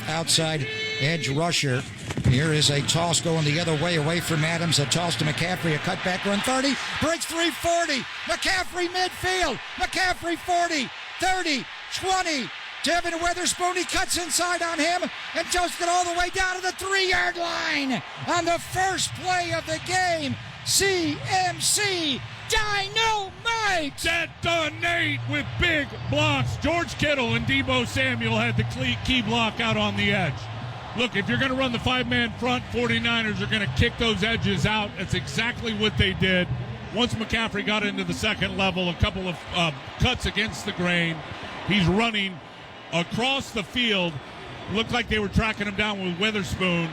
Outside edge rusher. Here is a toss going the other way, away from Adams. A toss to McCaffrey, a cutback run 30, breaks 340. McCaffrey midfield. McCaffrey 40, 30, 20. Devin Witherspoon, he cuts inside on him and just got all the way down to the 3-yard line on the first play of the game. CMC Dynamite! Detonate with big blocks. George Kittle and Deebo Samuel had the key block out on the edge. Look, if you're going to run the 5-man front, 49ers are going to kick those edges out. That's exactly what they did. Once McCaffrey got into the second level, a couple of cuts against the grain. He's running across the field. Looked like they were tracking him down with Witherspoon.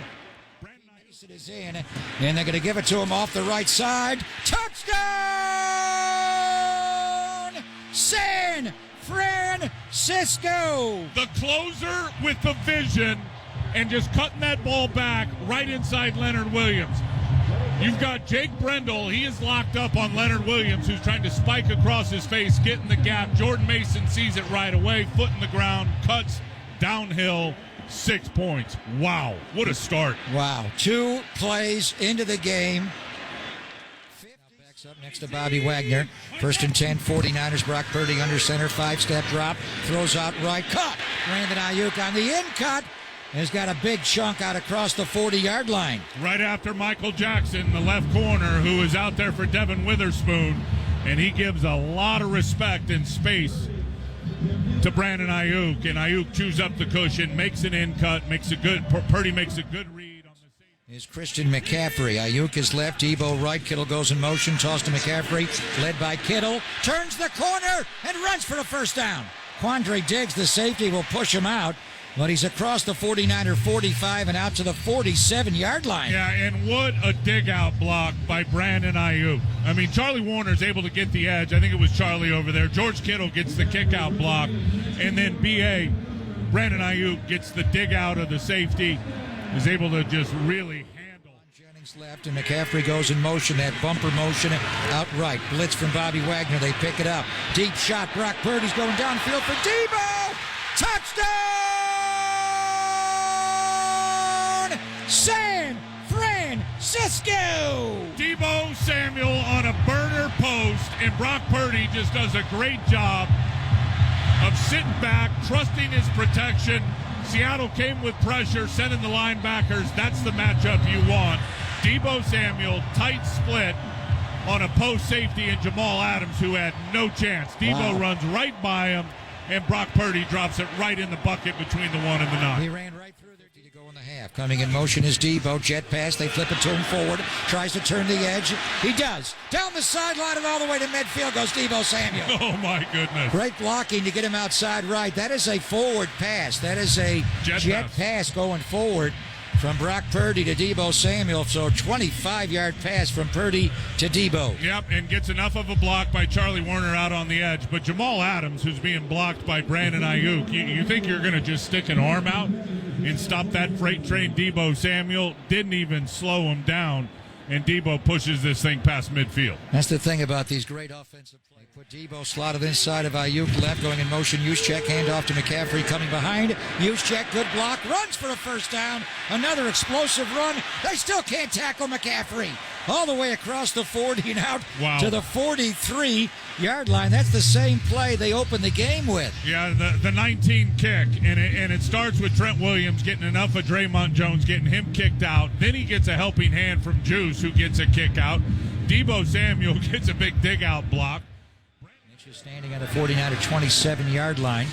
It is in, and they're going to give it to him off the right side. Touchdown! San Francisco! The closer with the vision and just cutting that ball back right inside Leonard Williams. You've got Jake Brendel. He is locked up on Leonard Williams, who's trying to spike across his face, get in the gap. Jordan Mason sees it right away, foot in the ground, cuts downhill. 6 points. Wow, what a start. Wow, 2 plays into the game. Backs up next to Bobby Wagner. 1st and 10, 49ers. Brock Purdy under center, 5-step drop. Throws out right, cut. Brandon Ayuk on the in cut. Has got a big chunk out across the 40-yard line. Right after Michael Jackson, the left corner, who is out there for Devin Witherspoon. And he gives a lot of respect and space to Brandon Ayuk, and Ayuk chews up the cushion, makes an in cut, Purdy makes a good read on the safety. Is Christian McCaffrey. Ayuk is left, Deebo right, Kittle goes in motion, toss to McCaffrey, led by Kittle, turns the corner and runs for the first down. Quandre Diggs, the safety, will push him out, but he's across the 49er 45 and out to the 47-yard line. Yeah, and what a dig-out block by Brandon Ayuk. I mean, Charlie Warner's able to get the edge. I think it was Charlie over there. George Kittle gets the kick-out block, and then B.A., Brandon Ayuk gets the dig-out of the safety, is able to just really handle. Jennings left, and McCaffrey goes in motion, that bumper motion outright. Blitz from Bobby Wagner, they pick it up. Deep shot, Brock Purdy's going downfield for Deebo! Touchdown! San Francisco! Deebo Samuel on a burner post, and Brock Purdy just does a great job of sitting back, trusting his protection. Seattle came with pressure, sending the linebackers. That's the matchup you want. Deebo Samuel, tight split on a post safety, and Jamal Adams, who had no chance. Deebo runs right by him, and Brock Purdy drops it right in the bucket between the 1 and the 9. He ran right through there to go in the half. Coming in motion is Deebo. Jet pass. They flip it to him forward. Tries to turn the edge. He does. Down the sideline and all the way to midfield goes Deebo Samuel. Oh, my goodness. Great blocking to get him outside right. That is a forward pass. That is a jet pass going forward from Brock Purdy to Deebo Samuel. So 25-yard pass from Purdy to Deebo. Yep, and gets enough of a block by Charlie Warner out on the edge. But Jamal Adams, who's being blocked by Brandon Ayuk, you think you're going to just stick an arm out and stop that freight train? Deebo Samuel didn't even slow him down, and Deebo pushes this thing past midfield. That's the thing about these great offensive plays. Put Deebo slotted inside of Ayuk, left, going in motion. Juszczyk, handoff to McCaffrey, coming behind. Juszczyk, good block, runs for a first down. Another explosive run. They still can't tackle McCaffrey. All the way across the 40 and out to the 43-yard line. That's the same play they opened the game with. Yeah, the 19 kick, and it starts with Trent Williams getting enough of Draymond Jones, getting him kicked out. Then he gets a helping hand from Juice, who gets a kick out. Deebo Samuel gets a big dig-out block. Mitch is standing on the 49 to 27-yard line.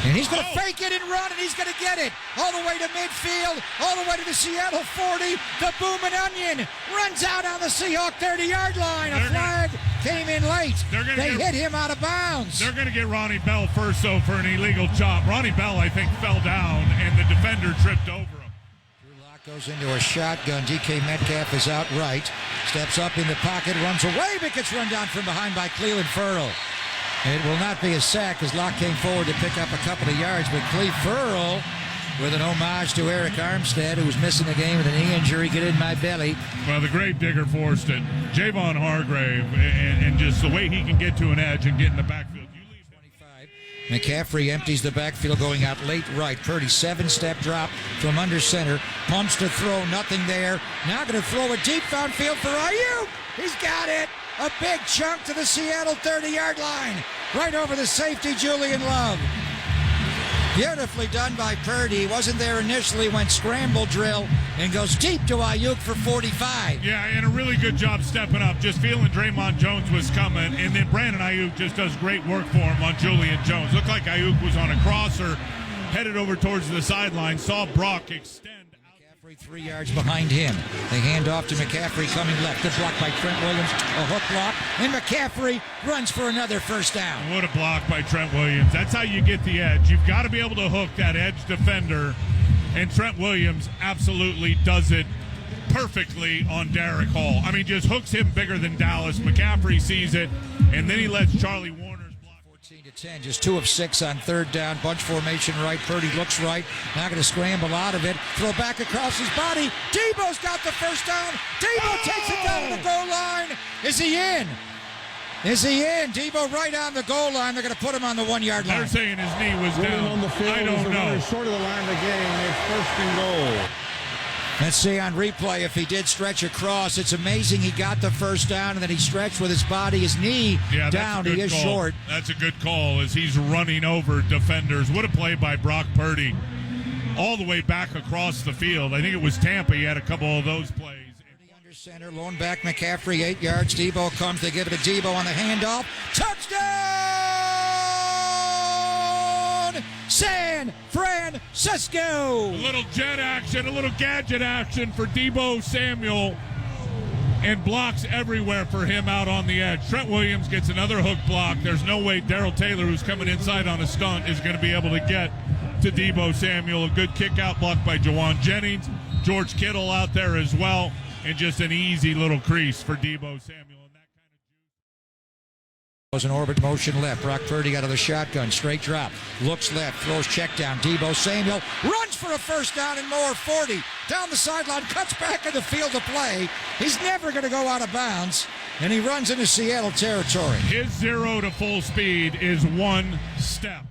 And he's going to fake it and run, and he's going to get it all the way to midfield, all the way to the Seattle 40. The Boomin' Onion runs out on the Seahawk 30-yard line. A flag came in late. They hit him out of bounds. They're going to get Ronnie Bell first, though, for an illegal chop. Ronnie Bell, I think, fell down, and the defender tripped over him. Drew Lock goes into a shotgun. DK Metcalf is out right. Steps up in the pocket, runs away, but gets run down from behind by Clelin Ferrell. It will not be a sack as Locke came forward to pick up a couple of yards, but Clelin Ferrell with an homage to Eric Armstead, who was missing the game with a knee injury. Get in my belly. Well, the grave digger forced it. Javon Hargrave, and just the way he can get to an edge and get in the backfield. You leave 25. McCaffrey empties the backfield going out late right. Purdy 7-step drop from under center. Pumps to throw, nothing there. Now going to throw a deep downfield for Ayuk. He's got it. A big chunk to the Seattle 30-yard line. Right over the safety, Julian Love. Beautifully done by Purdy. He wasn't there initially, went scramble drill and goes deep to Ayuk for 45. Yeah, and a really good job stepping up, just feeling Draymond Jones was coming, and then Brandon Ayuk just does great work for him on Julian Jones. Looked like Ayuk was on a crosser, headed over towards the sideline, saw Brock extend. McCaffrey 3 yards behind him. They hand off to McCaffrey coming left. Good block by Trent Williams. A hook block. And McCaffrey runs for another first down. What a block by Trent Williams. That's how you get the edge. You've got to be able to hook that edge defender. And Trent Williams absolutely does it perfectly on Derek Hall. I mean, just hooks him bigger than Dallas. McCaffrey sees it, and then he lets Charlie Warner's block. 14-10, just 2 of 6 on third down. Bunch formation right. Purdy looks right. Now going to scramble out of it. Throw back across his body. Debo's got the first down. Debo takes it down to the goal line. Is he in? Is he in? Debo right on the goal line. They're going to put him on the 1-yard line. They're saying his knee was Running down. on the field, I don't know. Short of the line of the game. It's first and goal. Let's see on replay if he did stretch across. It's amazing he got the first down and then he stretched with his body, his knee down. He is call. short. That's a good call as he's running over defenders. What a play by Brock Purdy. All the way back across the field. I think it was Tampa. He had a couple of those plays. Under center, lone back McCaffrey, 8 yards. Debo comes. They give it to Debo on the handoff. Touchdown! San Francisco! A little jet action, a little gadget action for Debo Samuel, and blocks everywhere for him out on the edge. Trent Williams gets another hook block. There's no way Darrell Taylor, who's coming inside on a stunt, is going to be able to get to Debo Samuel. A good kick out block by Jawan Jennings. George Kittle out there as well, and just an easy little crease for Debo Samuel. Was an orbit motion left. Brock Purdy out of the shotgun. Straight drop. Looks left. Throws check down. Debo Samuel runs for a first down and more. 40. Down the sideline. Cuts back in the field of play. He's never going to go out of bounds. And he runs into Seattle territory. His 0 to full speed is 1 step.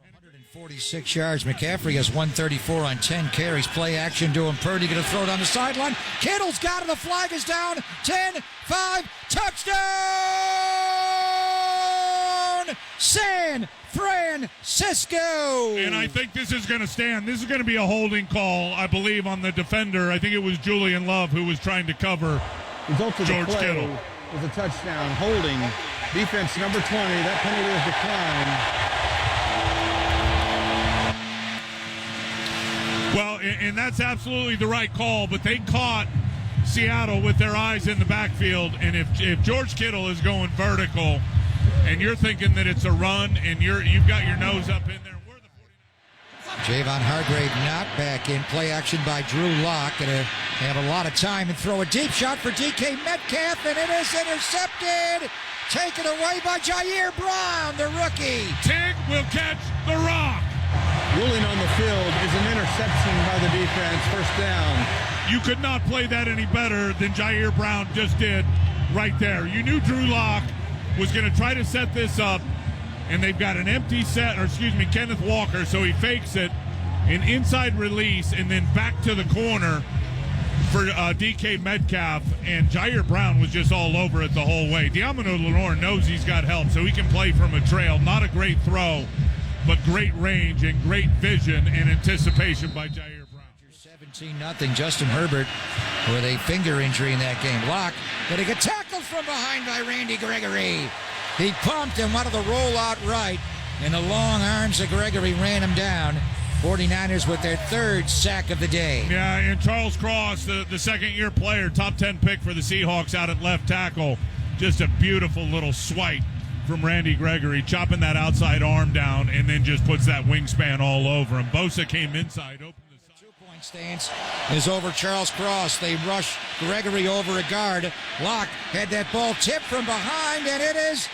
146 yards. McCaffrey has 134 on 10 carries. Play action to him. Purdy going to throw it on the sideline. Kittle's got it. The flag is down. 10, 5. Touchdown! San Francisco! And I think this is going to stand. This is going to be a holding call, I believe, on the defender. I think it was Julian Love who was trying to cover Result of George the play Kittle. was a touchdown. Holding. Defense number 20. That penalty is declined. Well, and that's absolutely the right call, but they caught Seattle with their eyes in the backfield, and if George Kittle is going vertical and you're thinking that it's a run and you've got your nose up in there, we're the 49ers. Javon Hargrave not back in. Play action by Drew Lock. Going to have a lot of time and throw a deep shot for DK Metcalf, and it is intercepted. Taken away by Jair Brown, the rookie. Tig will catch the rock. Ruling on the field is an interception by the defense. First down. You could not play that any better than Jair Brown just did right there. You knew Drew Lock was going to try to set this up, and they've got an empty set, Kenneth Walker, so he fakes it, an inside release, and then back to the corner for DK Metcalf, and Jair Brown was just all over it the whole way. Diamond Lenore knows he's got help, so he can play from a trail. Not a great throw, but great range and great vision and anticipation by Jair Brown. 17-0. Justin Herbert with a finger injury in that game. Locke getting a tackle from behind by Randy Gregory. He pumped and wanted to roll out right, and the long arms of Gregory ran him down. 49ers with their third sack of the day. Yeah, and Charles Cross, the second-year player, top 10 pick for the Seahawks out at left tackle. Just a beautiful little swipe from Randy Gregory, chopping that outside arm down, and then just puts that wingspan all over him. Bosa came inside, opened the side. Two-point stance is over Charles Cross. They rush Gregory over a guard. Locke had that ball tipped from behind, and it is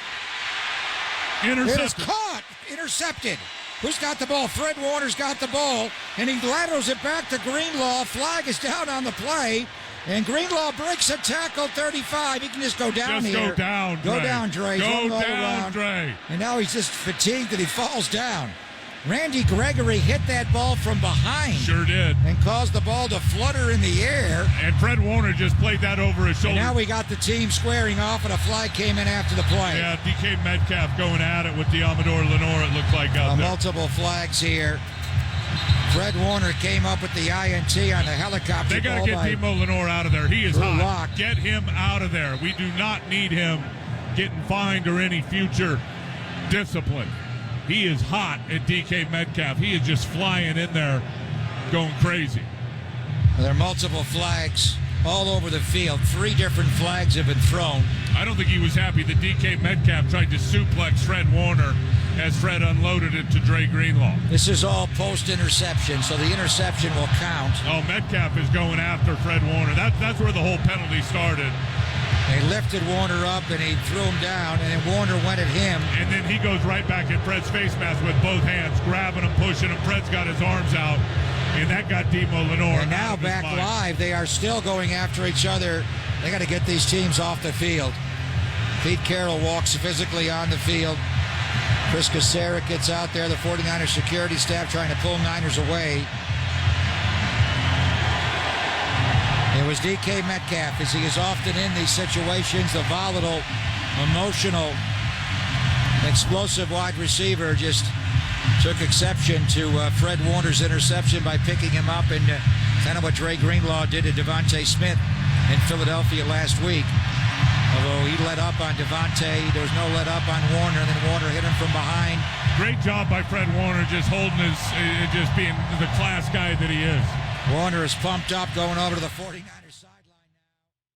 caught. Intercepted. Who's got the ball? Fred Warner's got the ball, and he laterals it back to Greenlaw. Flag is down on the play. And Greenlaw breaks a tackle, 35. He can just go down Just here. go down, Dre. Go down, Dre. Go All down, around. Dre. And now he's just fatigued and he falls down. Randy Gregory hit that ball from behind. Sure did. And caused the ball to flutter in the air. And Fred Warner just played that over his shoulder. And now we got the team squaring off, and a flag came in after the play. Yeah, DK Metcalf going at it with the Amador Lenore, it looked like out there. Multiple flags here. Fred Warner came up with the INT on the helicopter. They got to get Timo Lenore out of there. He is Drew hot. Lock. Get him out of there. We do not need him getting fined or any future discipline. He is hot at DK Metcalf. He is just flying in there, going crazy. There are multiple flags all over the field. 3 different flags have been thrown. I don't think he was happy that DK Metcalf tried to suplex Fred Warner as Fred unloaded it to Dre Greenlaw. This is all post-interception, so the interception will count. Oh, Metcalf is going after Fred Warner. That's where the whole penalty started. They lifted Warner up and he threw him down, and then Warner went at him. And then he goes right back at Fred's face mask with both hands, grabbing him, pushing him. Fred's got his arms out, and that got Timo Lenore. And now back live, they are still going after each other. They got to get these teams off the field. Pete Carroll walks physically on the field. Chris Kasarik gets out there, the 49ers security staff trying to pull Niners away. It was DK Metcalf, as he is often in these situations, the volatile, emotional, explosive wide receiver, just took exception to Fred Warner's interception by picking him up, and kind of what Dre Greenlaw did to Devontae Smith in Philadelphia last week. Although he let up on Devontae, there was no let up on Warner, and then Warner hit him from behind. Great job by Fred Warner, just holding his, just being the class guy that he is. Warner is pumped up, going over to the 49ers side.